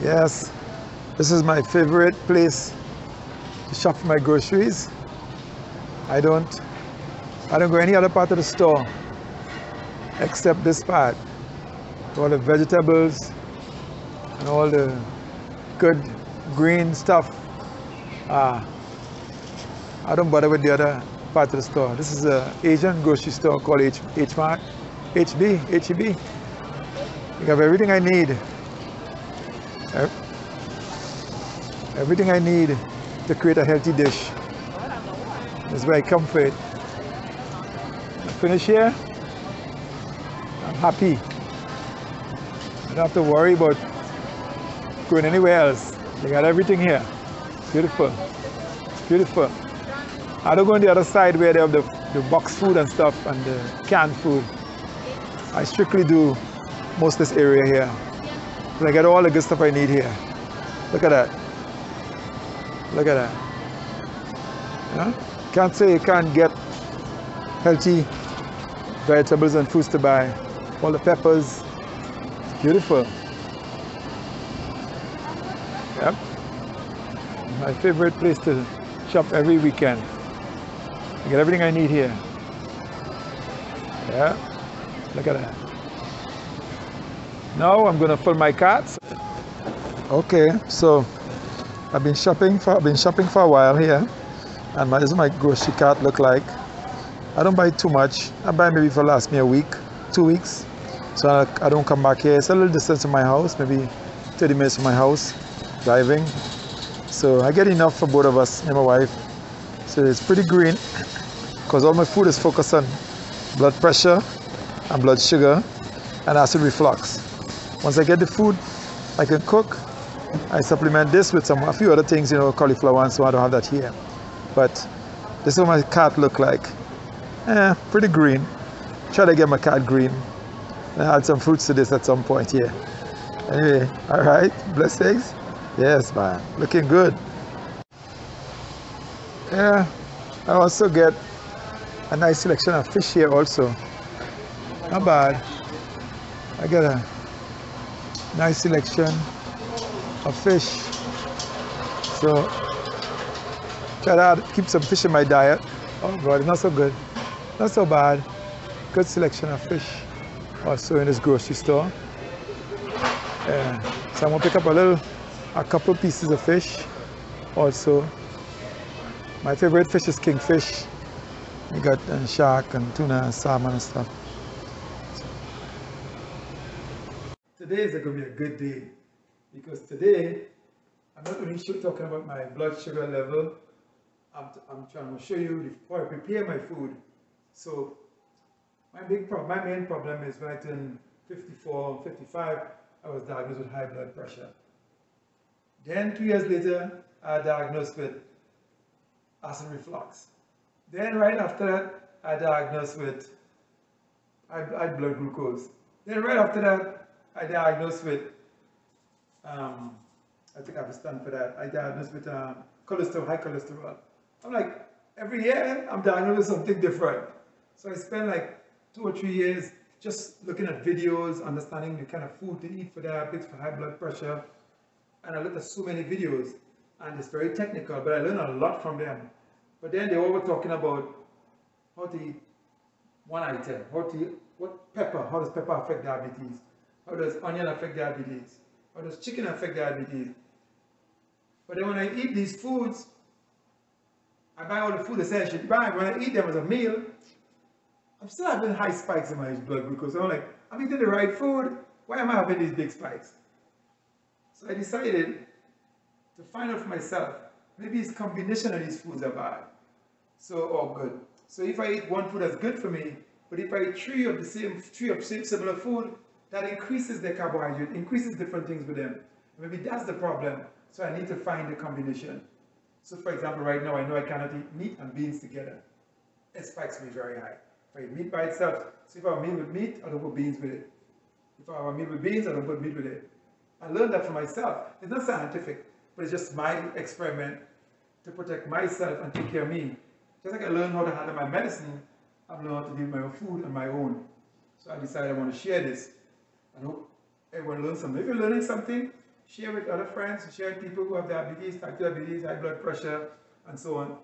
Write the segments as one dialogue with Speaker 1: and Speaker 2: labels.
Speaker 1: Yes, this is my favorite place to shop for my groceries. I don't go any other part of the store except this part. All the vegetables and all the good green stuff. I don't bother with the other part of the store. This is an Asian grocery store called H-Mart, HEB. You have everything I need. Everything I need to create a healthy dish. That's where I come for it. I finish here, I'm happy. I don't have to worry about going anywhere else. They got everything here. Beautiful. Beautiful. I don't go on the other side where they have the box food and stuff and the canned food. I strictly do most of this area here. But I get all the good stuff I need here. Look at that. Look at that. Yeah? Can't say you can't get healthy vegetables and fruits to buy. All the peppers. Beautiful. Yep. My favorite place to shop every weekend. I get everything I need here. Yeah. Look at that. Now I'm gonna fill my carts. Okay, so I've been shopping for a while here, and this is my grocery cart look like. I don't buy too much. I buy maybe for last me a week, 2 weeks. So I don't come back here. It's a little distance from my house, maybe 30 minutes from my house, driving. So I get enough for both of us and my wife. So it's pretty green, because all my food is focused on blood pressure and blood sugar and acid reflux. Once I get the food I can cook, I supplement this with a few other things, cauliflower and so on. I don't have that here. But this is what my cart look like. Pretty green. Try to get my cart green. And add some fruits to this at some point here. Anyway, all right, blessings. Yes, man, looking good. Yeah, I also get a nice selection of fish here also. Not bad. I get a nice selection of fish. So try to keep some fish in my diet. Oh God, not so good. Not so bad. Good selection of fish also in this grocery store. So I'm gonna pick up a couple pieces of fish also. My favorite fish is kingfish. We got shark and tuna and salmon and stuff. Today is going to be a good day, because today I'm not only talking about my blood sugar level. I'm trying to show you how I prepare my food. So my main problem is when I turned 54, 55, I was diagnosed with high blood pressure. Then 2 years later, I was diagnosed with acid reflux. Then right after that, I diagnosed with high blood glucose. Then right after that, I diagnosed with, I think I have a stand for that. I diagnosed with high cholesterol. I'm like, every year I'm diagnosed with something different. So I spent like 2 or 3 years just looking at videos, understanding the kind of food to eat for diabetes, for high blood pressure. And I looked at so many videos, and it's very technical, but I learned a lot from them. But then they all were talking about how to eat one item, how does pepper affect diabetes? How does onion affect diabetes? How does chicken affect diabetes? But then when I eat these foods, I buy all the food essentials. When I eat them as a meal, I'm still having high spikes in my blood glucose. I'm like, I'm eating the right food. Why am I having these big spikes? So I decided to find out for myself, maybe it's combination of these foods are bad. Or good. So if I eat one food that's good for me, but if I eat three of similar food, that increases their carbohydrate, increases different things with them. Maybe that's the problem. So I need to find the combination. So for example, right now I know I cannot eat meat and beans together. It spikes me very high. If I eat meat by itself, so if I have a meal with meat, I don't put beans with it. If I have a meal with beans, I don't put meat with it. I learned that for myself. It's not scientific, but it's just my experiment to protect myself and take care of me. Just like I learned how to handle my medicine, I've learned how to deal with my own food on my own. So I decided I want to share this. I hope everyone learns something. If you're learning something, share with other friends, share with people who have diabetes, type 2 diabetes, high blood pressure, and so on,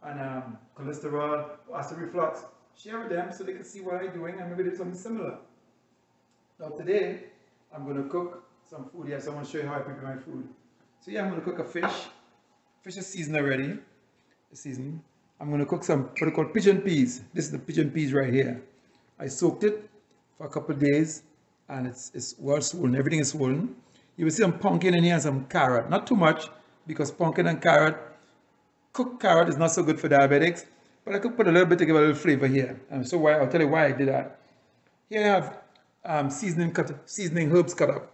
Speaker 1: and cholesterol, acid reflux. Share with them so they can see what I'm doing and maybe do something similar. Now today, I'm going to cook some food here, so I want to show you how I prepare my food. So yeah, I'm going to cook a fish. Fish is seasoned already. It's seasoned. I'm going to cook some what are called pigeon peas. This is the pigeon peas right here. I soaked it for a couple of days and it's well swollen. Everything is swollen. You will see some pumpkin in here and some carrot. Not too much because pumpkin and carrot, cooked carrot is not so good for diabetics, but I could put a little bit to give a little flavor here. So why, I'll tell you why I did that. Here I have seasoning herbs cut up.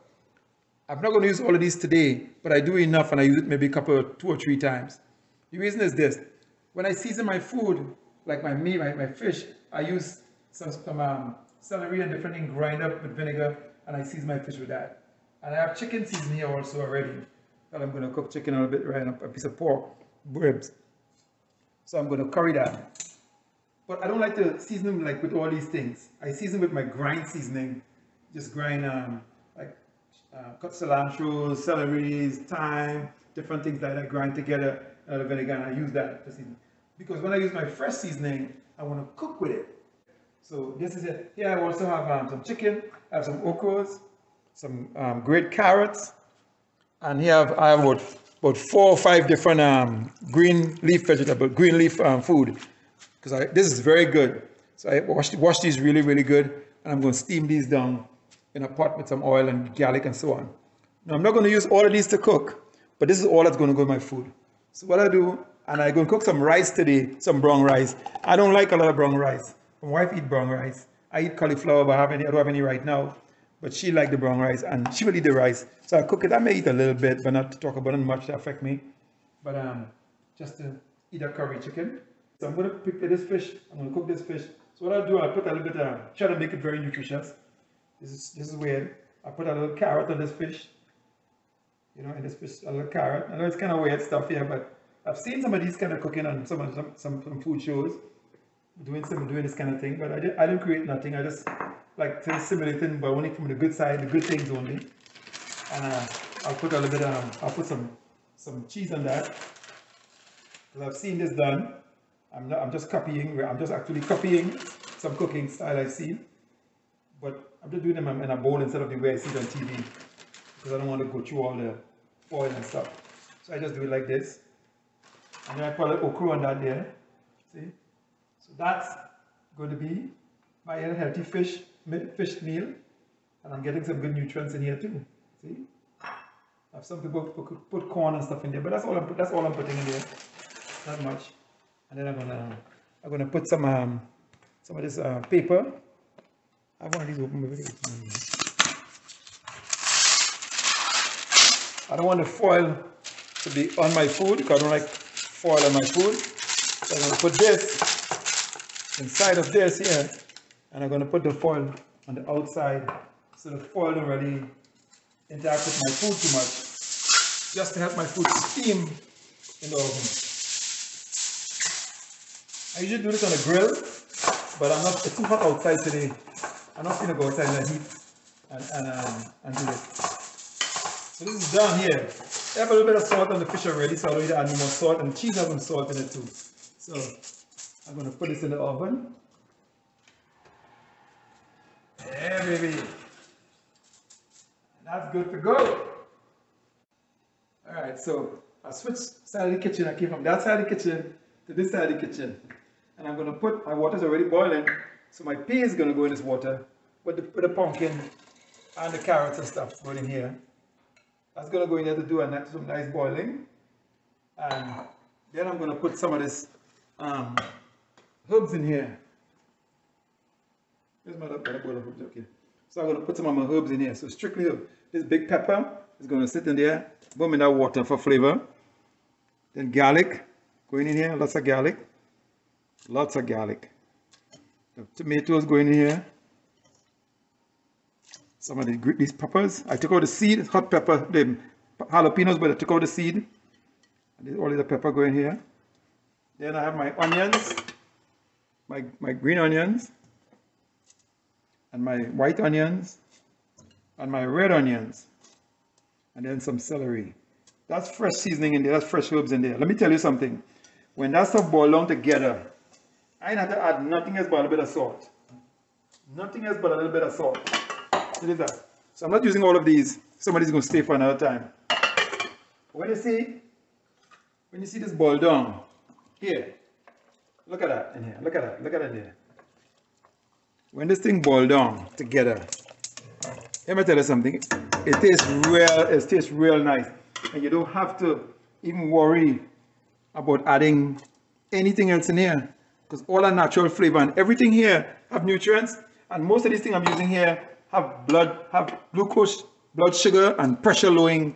Speaker 1: I'm not going to use all of these today, but I do enough and I use it maybe 2 or 3 times. The reason is this. When I season my food, like my meat, my fish, I use some celery and different things, grind up with vinegar, and I season my fish with that. And I have chicken seasoned here also already. And I'm going to cook chicken a little bit, right, and a piece of pork, ribs. So I'm going to curry that. But I don't like to season them like with all these things. I season with my grind seasoning. Just grind cut cilantro, celeries, thyme, different things like that, grind together, and vinegar, and I use that to season. Because when I use my fresh seasoning, I want to cook with it. So this is it. Here I also have some chicken, I have some okras, some grated carrots, and here I have about 4 or 5 different green leaf food. Because this is very good. So I wash these really, really good, and I'm going to steam these down in a pot with some oil and garlic and so on. Now I'm not going to use all of these to cook, but this is all that's going to go in my food. So what I do, and I'm going to cook some rice today, some brown rice. I don't like a lot of brown rice. My wife eats brown rice. I eat cauliflower, but I don't have any right now. But she likes the brown rice, and she will eat the rice. So I cook it. I may eat a little bit, but not to talk about it much to affect me. But just to eat a curry chicken. So I'm going to prepare this fish. I'm going to cook this fish. So what I'll do, I'll put a little bit, try to make it very nutritious. This is weird. I put a little carrot on this fish. You know, in this fish, a little carrot. I know it's kind of weird stuff here, but I've seen some of these kind of cooking on some food shows, doing this kind of thing. But I didn't create nothing. I just like to simulate it, but only from the good side, the good things only. And I'll put a little bit. I'll put some cheese on that because I've seen this done. I'm just copying. I'm just actually copying some cooking style I've seen, but I'm just doing them in a bowl instead of the way I see it on TV because I don't want to go through all the oil and stuff. So I just do it like this, and then I put a little okra on that there. See, so that's going to be my healthy fish meal, and I'm getting some good nutrients in here too. See, I have some people put corn and stuff in there, but that's all I'm putting in there. Not much. And then I'm gonna put some of this paper. I have one of these open. I don't want the foil to be on my food because I don't like foil on my food. So I'm gonna put this inside of this here, and I'm gonna put the foil on the outside so the foil don't really interact with my food too much, just to help my food steam in the oven. I usually do this on a grill, but it's too hot outside today. I'm not going to go outside in the heat and do this. So this is done here. I have a little bit of salt on the fish already, so I don't need to add any more salt, and cheese has some salt in it too. So I'm going to put this in the oven. Yeah, baby. That's good to go. Alright, so I switched side of the kitchen. I came from that side of the kitchen to this side of the kitchen. And I'm going to put, my water's already boiling, so my pea is going to go in this water with the pumpkin and the carrots and stuff going in here. That's going to go in there to do some nice boiling. And then I'm going to put some of this herbs in here. Here's my bowl of herbs, okay. So I'm going to put some of my herbs in here. So strictly herb. This big pepper is going to sit in there, boom in that water for flavor. Then garlic going in here, lots of garlic. Lots of garlic. The tomatoes going in here. Some of these peppers. I took out the seed, hot pepper, the jalapenos, but I took out the seed. And all of the pepper going here. Then I have my onions, my green onions, and my white onions, and my red onions. and then some celery. That's fresh seasoning in there, that's fresh herbs in there. Let me tell you something. When that stuff boils down together, I ain't have to add nothing else but a little bit of salt. Nothing else but a little bit of salt. See that? So I'm not using all of these. Somebody's going to stay for another time. When you see this boil down, here, look at that in here, look at that, look at it there. When this thing boils down together, let me tell you something, it tastes real nice. And you don't have to even worry about adding anything else in here, because all our natural flavor and everything here have nutrients, and most of these things I'm using here have glucose, blood sugar, and pressure lowering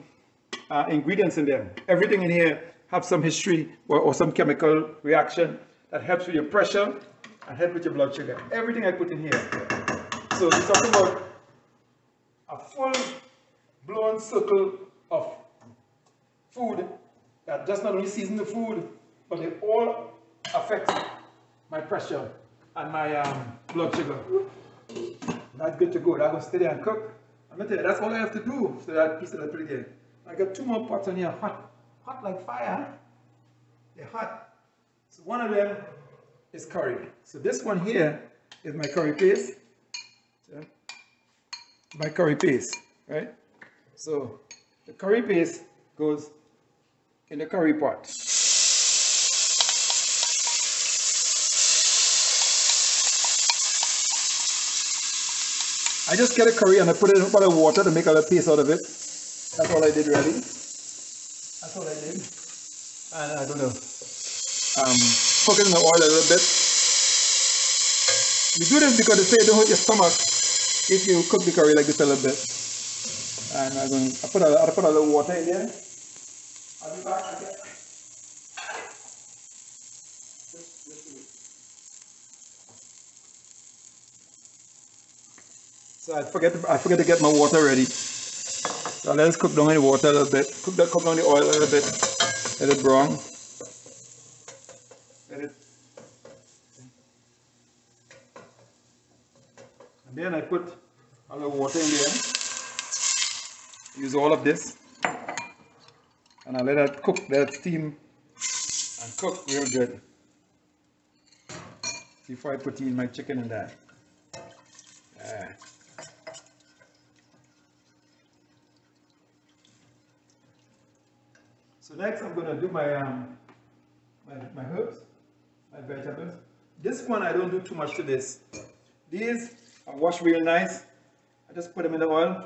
Speaker 1: ingredients in them. Everything in here have some history or some chemical reaction that helps with your pressure and help with your blood sugar. Everything I put in here. So we're talking about a full blown circle of food that just not only season the food, but they all affect my pressure and my blood sugar. That's good to go. That's going to stay there and cook. I'm going to tell you, that's all I have to do so that piece of that pretty good. I got 2 more pots on here, hot like fire. They're hot. So one of them is curry. So this one here is my curry paste. So, my curry paste, right? So the curry paste goes in the curry pot. I just get a curry and I put it in a pot of water to make a little paste out of it. That's all I did really. That's all I did. And I don't know. Cook it in the oil a little bit. You do this because they say it don't hurt your stomach if you cook the curry like this a little bit. And I put a little water in there. I'll be back again. So I forget to get my water ready. So let's cook down in the water a little bit. Cook down the oil a little bit. Let it brown. And then I put a little water in there. Use all of this. And I let it cook, let it steam and cook real good. Before I put in my chicken in there. So next I'm going to do my herbs, my vegetables. This one I don't do too much to this. These I wash real nice. I just put them in the oil.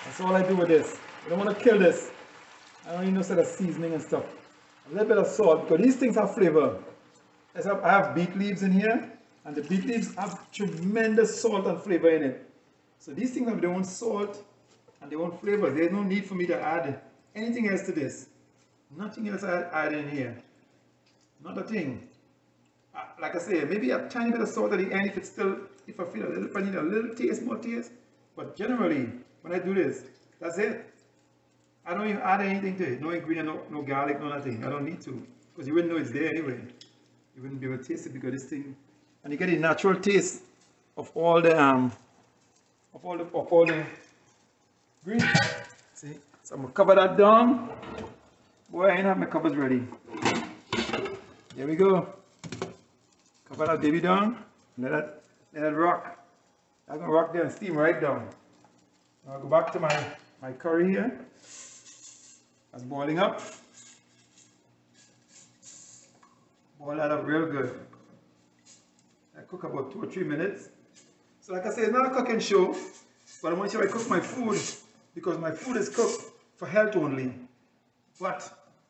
Speaker 1: That's all I do with this. I don't want to kill this. I don't need no sort of seasoning and stuff. A little bit of salt, because these things have flavor. I have beet leaves in here, and the beet leaves have tremendous salt and flavor in it. So these things have their own salt and their own flavor. There's no need for me to add anything else to this. Nothing else I add in here. Not a thing. Like I say, maybe a tiny bit of salt at the end if I need a little taste, more taste. But generally, when I do this, that's it. I don't even add anything to it. No ingredient, no garlic, no nothing. I don't need to. Because you wouldn't know it's there anyway. You wouldn't be able to taste it because this thing. And you get the natural taste of all the greens. See? So I'm gonna cover that down. Boy, I ain't have my covers ready. There we go. Cover that baby down. Let it rock. I'm gonna rock there and steam right down. Now I'll go back to my curry here. That's boiling up. Boil that up real good. I cook about 2 or 3 minutes. So like I said, it's not a cooking show, but I want you to cook my food because my food is cooked for health only. But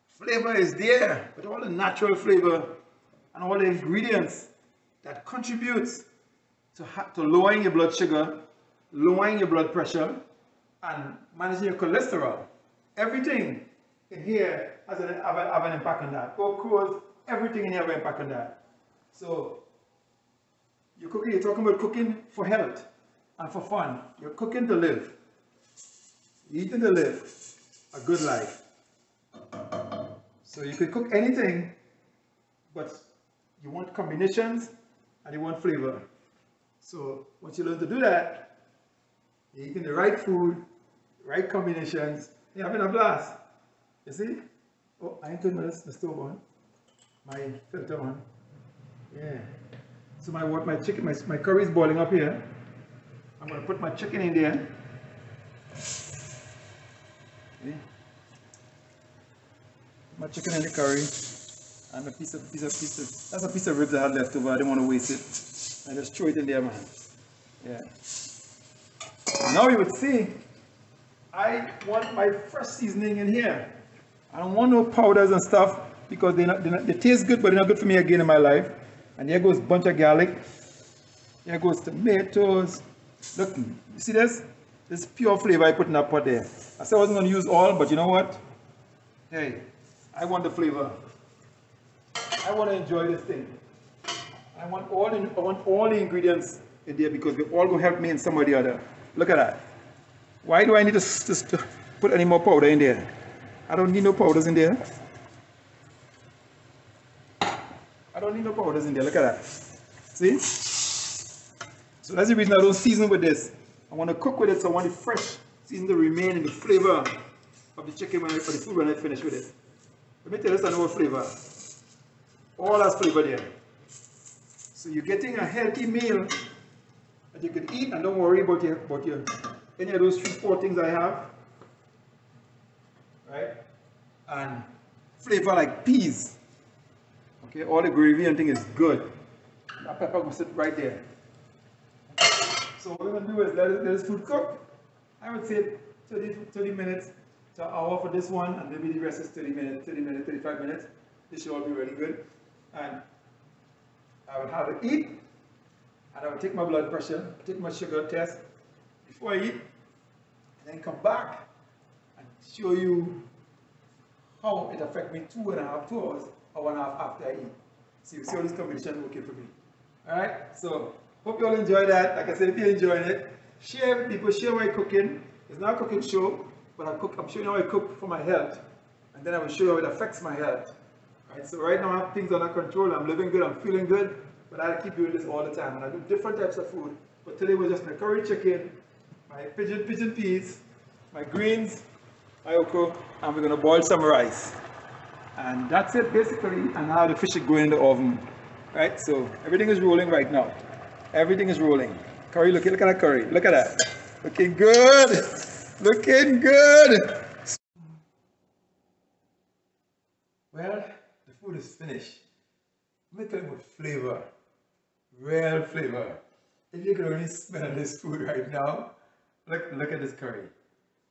Speaker 1: flavor is there, with all the natural flavor and all the ingredients that contributes to lowering your blood sugar, lowering your blood pressure, and managing your cholesterol. Everything in here has have an impact on that. Okras, everything in here has an impact on that. So you're talking about cooking for health and for fun. You're cooking to live. You're eating to live a good life. So you could cook anything, but you want combinations and you want flavor. So once you learn to do that, you're eating the right food, right combinations, you're having a blast. You see? Oh, I ain't turned the stove on, my filter on. Yeah. So my chicken, my curry is boiling up here. I'm gonna put my chicken in there. Yeah. My chicken in the curry, and a piece of that's a piece of ribs I had left over. I didn't want to waste it. I just throw it in there, man. Yeah. Now you would see, I want my fresh seasoning in here. I don't want no powders and stuff because they taste good, but they're not good for me again in my life. And here goes a bunch of garlic. Here goes tomatoes. Look, you see this? This pure flavor I put in that pot there. I said I wasn't going to use all, but you know what? Hey, I want the flavor. I want to enjoy this thing. I want all the ingredients in there because they're all going to help me in some way or the other. Look at that. Why do I need to put any more powder in there? I don't need no powders in there. I don't need no powders in there. Look at that. See? So that's the reason I don't season with this. I want to cook with it, so I want the fresh season to remain in the flavor of the chicken or the food when I finish with it. Let me tell you, that's another flavor. All has flavor there. So you're getting a healthy meal that you could eat and don't worry about your any of those 3-4 things I have. Right? And flavor like peas. Okay, all the gravy and thing is good. That pepper will sit right there. So what we're going to do is let this food cook. I would say 30 minutes to an hour for this one, and maybe the rest is 30 minutes, 35 minutes. This should all be really good. And I would have it eat, and I would take my blood pressure, take my sugar test before I eat, and then come back and show you how it affects me 2 hours, or 1 hour after I eat. So you see how this combination working for me. Alright, so hope you all enjoy that. Like I said, if you're enjoying it, share with people, share my cooking. It's not a cooking show, but I'm showing you how I cook for my health. And then I will show you how it affects my health. Right, so right now I have things under control, I'm living good, I'm feeling good, but I keep doing this all the time. And I do different types of food. But today was just my curry chicken, my pigeon peas, my greens, my okra, and we're gonna boil some rice. And that's it basically, and how the fish is going in the oven. Right, so everything is rolling right now. Everything is rolling. Curry, look at that curry. Look at that. Looking good. Looking good. Well, the food is finished. Let me tell you about flavor. Real flavor. If you could only smell this food right now, look at this curry.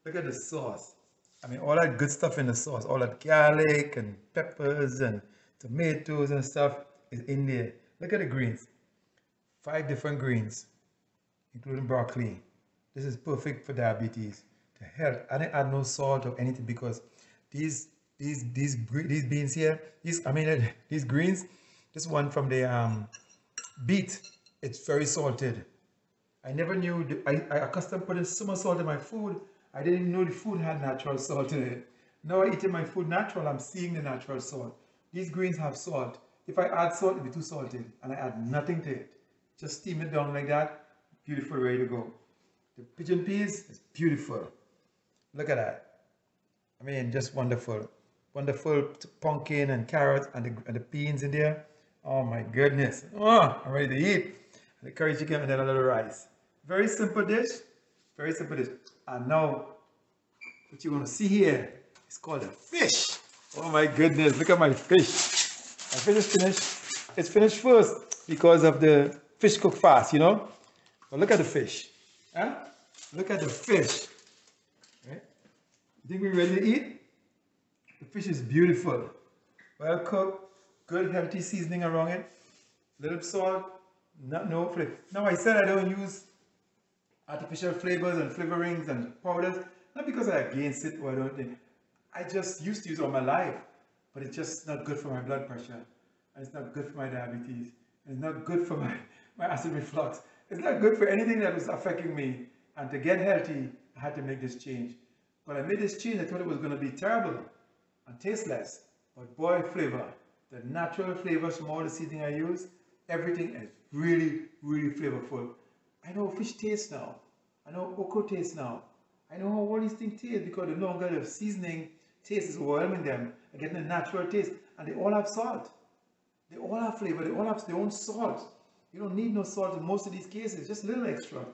Speaker 1: Look at the sauce. I mean, all that good stuff in the sauce. All that garlic and peppers and tomatoes and stuff is in there. Look at the greens. 5 different greens, including broccoli. This is perfect for diabetes, to health. I didn't add no salt or anything because these beans here, these greens, this one from the beet, it's very salted. I never knew, I accustomed putting so much salt in my food. I didn't know the food had natural salt in it. Now I eating my food natural, I'm seeing the natural salt. These greens have salt. If I add salt, it'll be too salty, and I add nothing to it. Just steam it down like that, beautiful, ready to go. The pigeon peas is beautiful. Look at that. I mean, just wonderful. Wonderful pumpkin and carrots and the beans in there. Oh my goodness. Oh, I'm ready to eat. And the curry chicken and then a little rice. Very simple dish. Very simple dish. And now, what you're going to see here is called a fish. Oh my goodness, look at my fish. My fish is finished. It's finished first because of the fish cook fast, you know. But look at the fish. Huh? Look at the fish. Right? You think we're ready to eat? The fish is beautiful. Well cooked, good healthy seasoning around it. Little salt, no flavor. Now I said I don't use artificial flavors and flavorings and powders, not because I'm against it or I don't think. I just used to use it all my life, but it's just not good for my blood pressure. And it's not good for my diabetes. And it's not good for my acid reflux. It's not good for anything that was affecting me. And to get healthy, I had to make this change. When I made this change, I thought it was going to be terrible and tasteless. But boy, flavor, the natural flavors from all the seasoning I use, everything is really, really flavorful. I know fish taste now. I know okra taste now. I know how all these things taste because the longer the seasoning taste is overwhelming them and getting a natural taste. And they all have salt. They all have flavor. They all have their own salt. You don't need no salt in most of these cases, just a little extra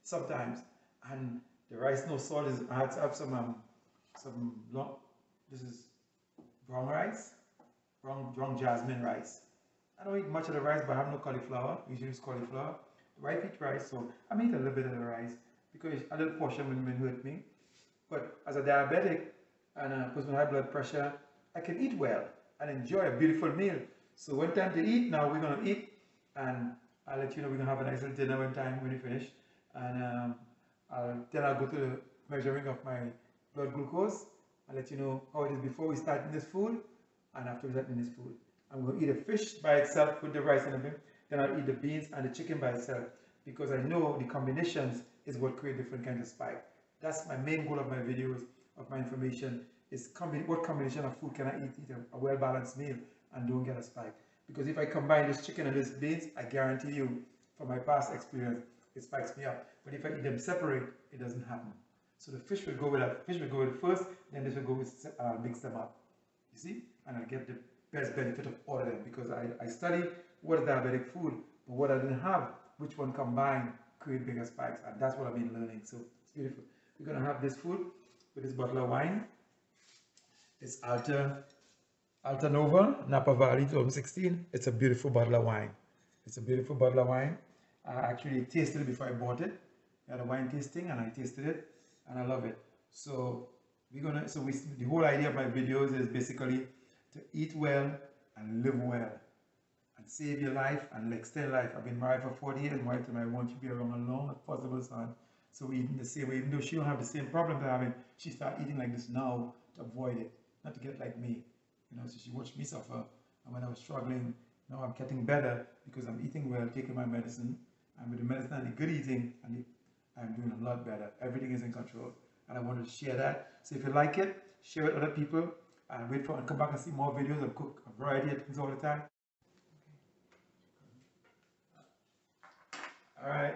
Speaker 1: sometimes. And the rice, no salt, is I have some long, this is brown rice, brown jasmine rice. I don't eat much of the rice, but I have no cauliflower. Usually it's cauliflower. The wife eats rice, so I eat a little bit of the rice because a little portion wouldn't hurt me. But as a diabetic and a person with high blood pressure, I can eat well and enjoy a beautiful meal. So when time to eat, now we're gonna eat, and I'll let you know we're gonna have a nice little dinner when we finish, and then I'll go to the measuring of my blood glucose. I'll let you know how it is before we start in this food and after we start in this food. I'm going to eat a fish by itself with the rice and everything. Then I'll eat the beans and the chicken by itself because I know the combinations is what create different kinds of spike. That's my main goal of my videos, of my information, is what combination of food can I eat a well-balanced meal and don't get a spike. Because if I combine this chicken and this beans, I guarantee you, from my past experience, it spikes me up. But if I eat them separate, it doesn't happen. So the fish will go with that. Fish will go with first, then this will go with mix them up. You see? And I'll get the best benefit of all of them because I study what is diabetic food, but what I didn't have, which one combined create bigger spikes, and that's what I've been learning. So it's beautiful. We're gonna have this food with this bottle of wine. It's Alta Nova Napa Valley 2016. It's a beautiful bottle of wine. It's a beautiful bottle of wine. I actually tasted it before I bought it. I had a wine tasting and I tasted it and I love it. So the whole idea of my videos is basically to eat well and live well and save your life and extend life. I've been married for 40 years. My wife and I want to be around as long as possible, son. So we eat the same way, even though she don't have the same problems I'm having, she started eating like this now to avoid it, not to get like me. You know, so she watched me suffer, and when I was struggling, now I'm getting better because I'm eating well, taking my medicine, and with the medicine and the good eating, I'm doing a lot better. Everything is in control, and I wanted to share that. So if you like it, share it with other people, and wait for and come back and see more videos. I cook a variety of things all the time. All right,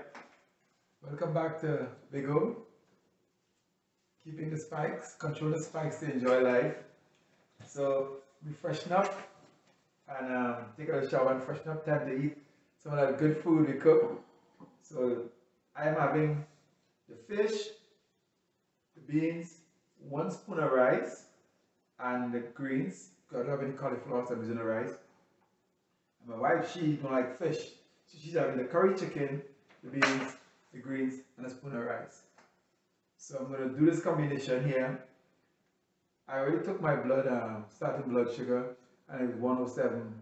Speaker 1: welcome back to Big O. Keeping the spikes, control the spikes to enjoy life. So we freshen up and take a little shower and freshen up. Time to eat some of that good food we cook. So I'm having the fish, the beans, 1 spoon of rice, and the greens. Because I don't have any cauliflower, so I'm using the rice. And my wife, she don't like fish, so she's having the curry chicken, the beans, the greens, and a spoon of rice. So I'm going to do this combination here. I already took my blood, starting blood sugar, and it was 107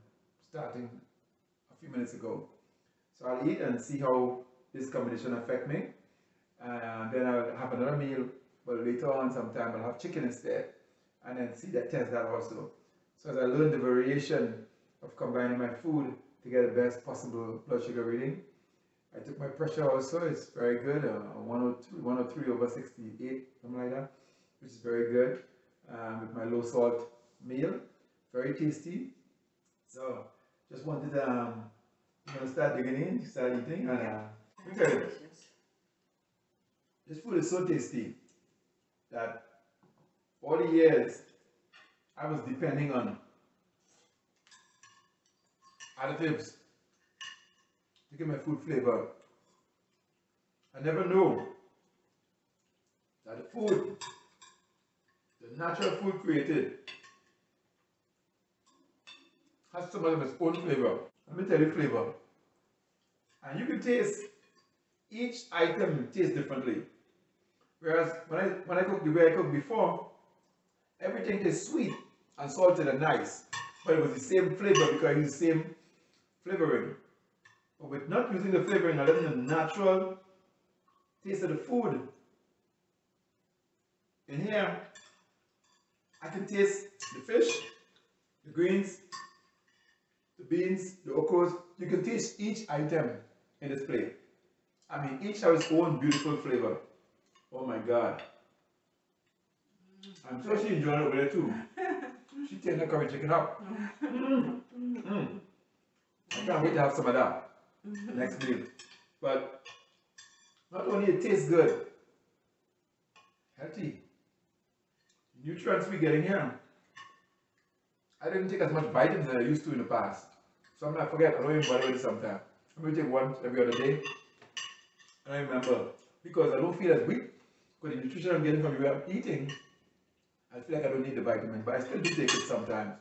Speaker 1: starting a few minutes ago. So I'll eat and see how this combination affect me. Then I'll have another meal, but later on sometime I'll have chicken instead, and then test that also. So as I learn the variation of combining my food to get the best possible blood sugar reading, I took my pressure also. It's very good, 103 over 68, something like that, which is very good. With my low salt meal, very tasty. So just wanted to start digging in, start eating, and let me tell you, this food is so tasty that all the years I was depending on additives to give my food flavor. I never knew that the food, the natural food created, has some of its own flavor. Let me tell you flavor. And you can taste, each item tastes differently. Whereas when I cook the way I cooked before, everything tastes sweet and salted and nice. But it was the same flavor because I used the same flavoring. But with not using the flavoring, I letting the natural taste of the food. In here, I can taste the fish, the greens, the beans, the okras. You can taste each item in this plate. I mean, each has its own beautiful flavor. Oh my God. I'm sure she enjoyed it over there too. She tearing the curry chicken up. I can't wait to have some of that next meal. But not only it tastes good, healthy, nutrients we're getting here. I didn't take as much vitamins as I used to in the past. Sometimes I forget, I don't even bother with it sometimes. I'm going to take one every other day. And I remember, because I don't feel as weak, because the nutrition I'm getting from the way I'm eating, I feel like I don't need the vitamin, but I still do take it sometimes.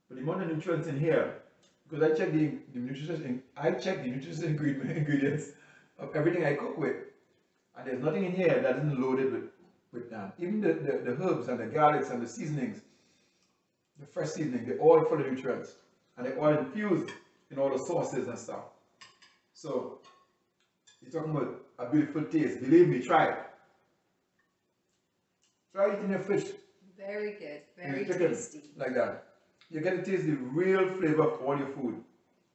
Speaker 1: But the amount of nutrients in here, because I check the nutrition ingredients of everything I cook with, and there's nothing in here that isn't loaded with even the herbs and the garlics and the seasonings, the fresh seasoning, they're all full of nutrients, and they're all infused in all the sauces and stuff. So you're talking about a beautiful taste. Believe me, try it. Try eating your fish.
Speaker 2: Very good, very
Speaker 1: chicken,
Speaker 2: tasty.
Speaker 1: like that. You get to taste the real flavor of all your food.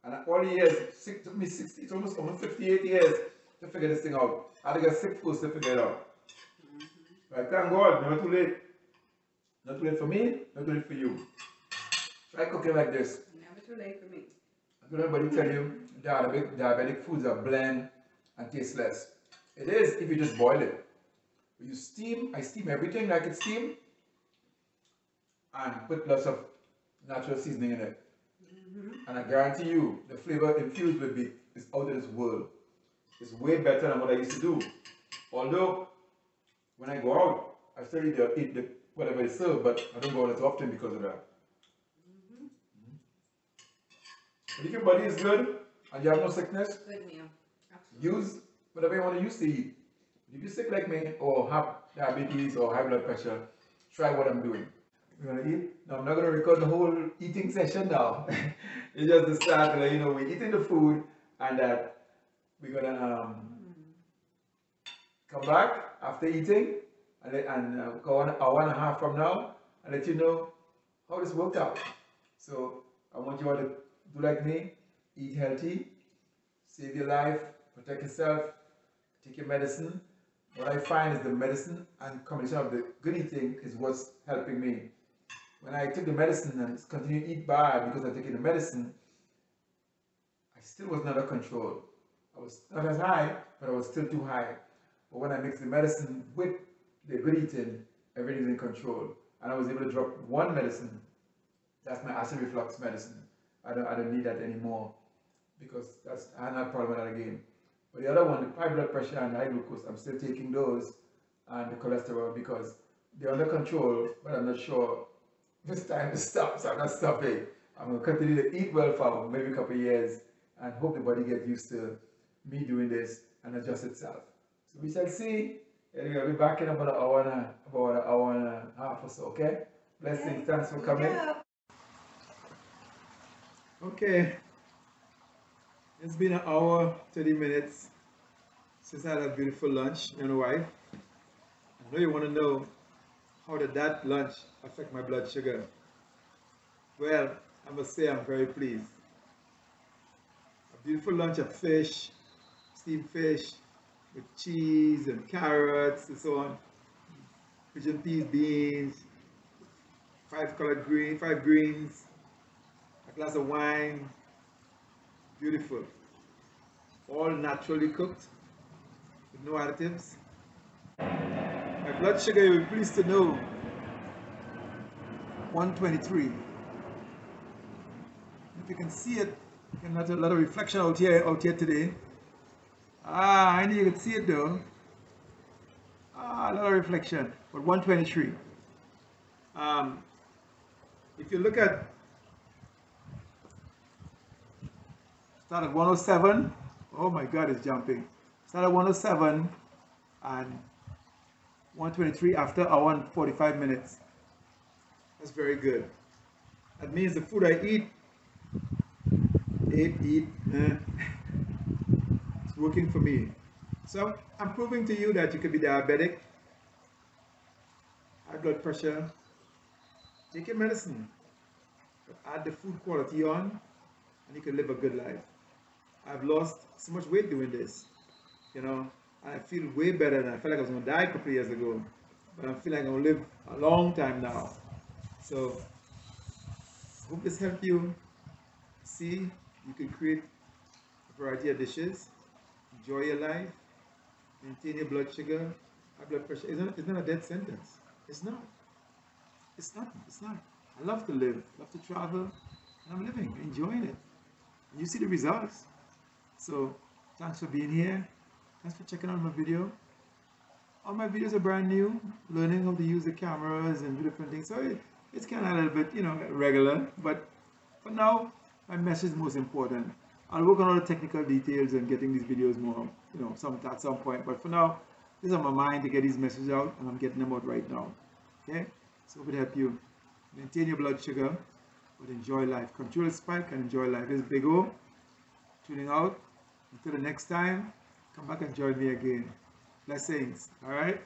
Speaker 1: And all the years, it took me 60, it's almost 58 years to figure this thing out. I had to get sick first to figure it out. But thank God, never too late. Not too late for me, not too late for you. Try cooking like this.
Speaker 2: Never too late for me.
Speaker 1: Don't everybody tell you diabetic foods are bland and tasteless. It is if you just boil it. You steam, I steam everything like it's steamed and put lots of natural seasoning in it. And I guarantee you, the flavor infused with it is out of this world. It's way better than what I used to do. Although, when I go out, I still eat whatever they serve, but I don't go out as often because of that. But if your body is good and you have no sickness,
Speaker 2: good meal. Absolutely.
Speaker 1: use whatever you want to use to eat. If you're sick like me or have diabetes or high blood pressure, try what I'm doing. We're gonna eat. Now I'm not gonna record the whole eating session now. It's just the start. We're eating the food, and that we're gonna come back after eating, and go an hour and a half from now, and let you know how this worked out. So I want you all to do like me, eat healthy, save your life, protect yourself, take your medicine. What I find is the medicine and combination of the good eating is what's helping me. When I took the medicine and continue to eat bad because I taking the medicine, I still was not under control. I was not as high, but I was still too high. But when I mixed the medicine with the good eating, everything's in control. And I was able to drop one medicine. That's my acid reflux medicine. I don't need that anymore because I had a problem with that again. But the other one, the high blood pressure and high glucose, I'm still taking those, and the cholesterol because they're under control, but I'm not sure it's time to stop, so I'm not stopping. I'm going to continue to eat well for maybe a couple of years and hope the body gets used to me doing this and adjust itself. So we shall see. Anyway, I'll be back in about an hour and a half or so, okay? Blessings, thanks for coming. Okay. It's been an hour, 30 minutes since I had a beautiful lunch, you know why? I know you want to know how did that lunch affect my blood sugar? Well, I must say I'm very pleased. A beautiful lunch of fish, steamed fish, with cheese and carrots and so on, pigeon peas, beans, five greens, a glass of wine, beautiful. All naturally cooked, with no additives. My blood sugar, you'll be pleased to know, 123. If you can see it, you can have a lot of reflection out here today. I know you can see it though. A lot of reflection, but 123. If you look at, start at 107. Oh my God, it's jumping. Start at 107 and 123 after a 145 minutes. That's very good. That means the food I eat, it's working for me. So I'm proving to you that you could be diabetic, high blood pressure, take your medicine, but add the food quality on, and you can live a good life. I've lost so much weight doing this, and I feel way better than I felt like I was going to die a couple of years ago, but I'm feeling like I'm going to live a long time now. So Hope this helped you see you can create a variety of dishes, enjoy your life, maintain your blood sugar, high blood pressure. It's not a death sentence. It's not. It's not. It's not. I love to live, love to travel, and I'm living, enjoying it. And you see the results. So thanks for being here. Thanks for checking out my video. All my videos are brand new, learning how to use the cameras and do different things. So it's kind of a little bit, regular. But for now, my message is most important. I'll work on all the technical details and getting these videos more, at some point. But for now, this is on my mind to get these messages out, and I'm getting them out right now. Okay? So it will help you maintain your blood sugar, but enjoy life. Control the spike and enjoy life. This is Big O, tuning out. Until the next time, come back and join me again. Blessings. All right?